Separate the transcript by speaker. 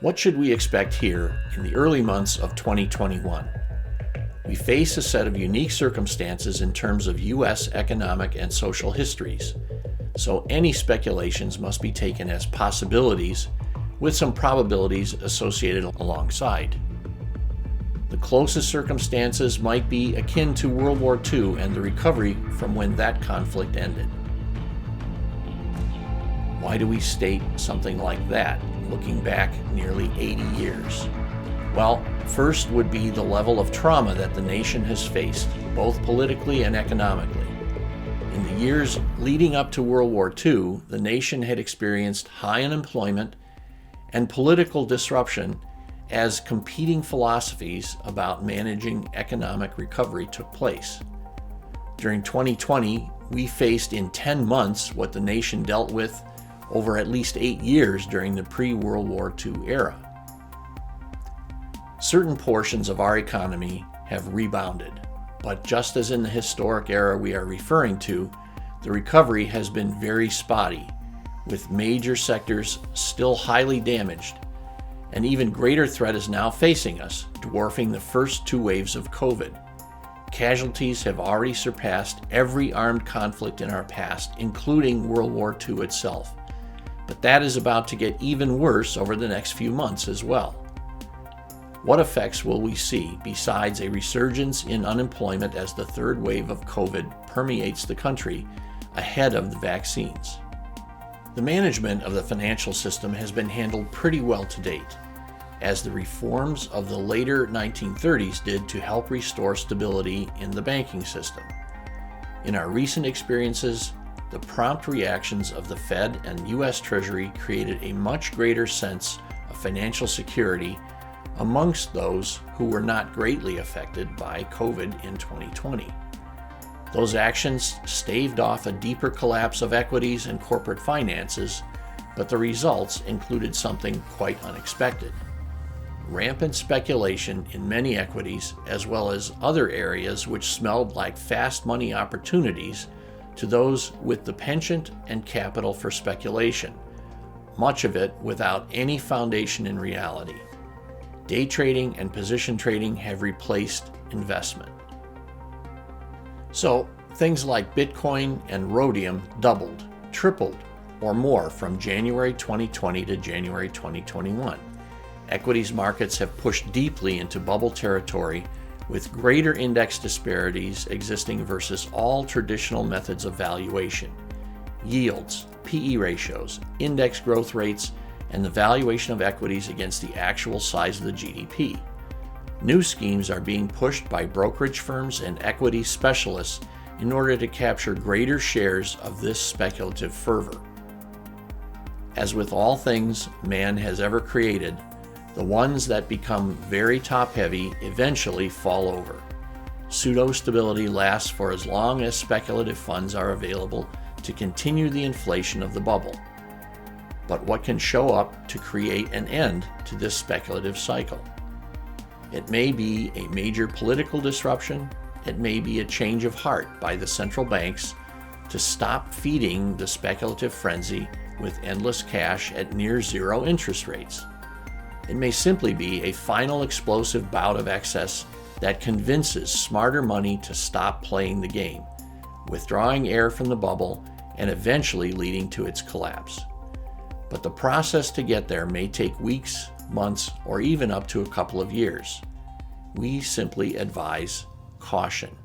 Speaker 1: What should we expect here in the early months of 2021? We face a set of unique circumstances in terms of U.S. economic and social histories, so any speculations must be taken as possibilities with some probabilities associated alongside. The closest circumstances might be akin to World War II and the recovery from when that conflict ended. Why do we state something like that, looking back nearly 80 years? Well, first would be the level of trauma that the nation has faced, both politically and economically. In the years leading up to World War II, the nation had experienced high unemployment and political disruption as competing philosophies about managing economic recovery took place. During 2020, we faced in 10 months what the nation dealt with over at least 8 years during the pre-World War II era. Certain portions of our economy have rebounded, but just as in the historic era we are referring to, the recovery has been very spotty, with major sectors still highly damaged. An even greater threat is now facing us, dwarfing the first 2 waves of COVID. Casualties have already surpassed every armed conflict in our past, including World War II itself. But that is about to get even worse over the next few months as well. What effects will we see besides a resurgence in unemployment as the 3rd wave of COVID permeates the country ahead of the vaccines? The management of the financial system has been handled pretty well to date, as the reforms of the later 1930s did to help restore stability in the banking system. In our recent experiences, the prompt reactions of the Fed and U.S. Treasury created a much greater sense of financial security amongst those who were not greatly affected by COVID in 2020. Those actions staved off a deeper collapse of equities and corporate finances, but the results included something quite unexpected. Rampant speculation in many equities, as well as other areas which smelled like fast money opportunities to those with the penchant and capital for speculation, much of it without any foundation in reality. Day trading and position trading have replaced investment. So, things like Bitcoin and rhodium doubled, tripled, or more from January 2020 to January 2021. Equities markets have pushed deeply into bubble territory, with greater index disparities existing versus all traditional methods of valuation. Yields, PE ratios, index growth rates, and the valuation of equities against the actual size of the GDP. New schemes are being pushed by brokerage firms and equity specialists in order to capture greater shares of this speculative fervor. As with all things man has ever created, the ones that become very top-heavy eventually fall over. Pseudo-stability lasts for as long as speculative funds are available to continue the inflation of the bubble. But what can show up to create an end to this speculative cycle? It may be a major political disruption. It may be a change of heart by the central banks to stop feeding the speculative frenzy with endless cash at near zero interest rates. It may simply be a final explosive bout of excess that convinces smarter money to stop playing the game, withdrawing air from the bubble and eventually leading to its collapse. But the process to get there may take weeks, months, or even up to a couple of years. We simply advise caution.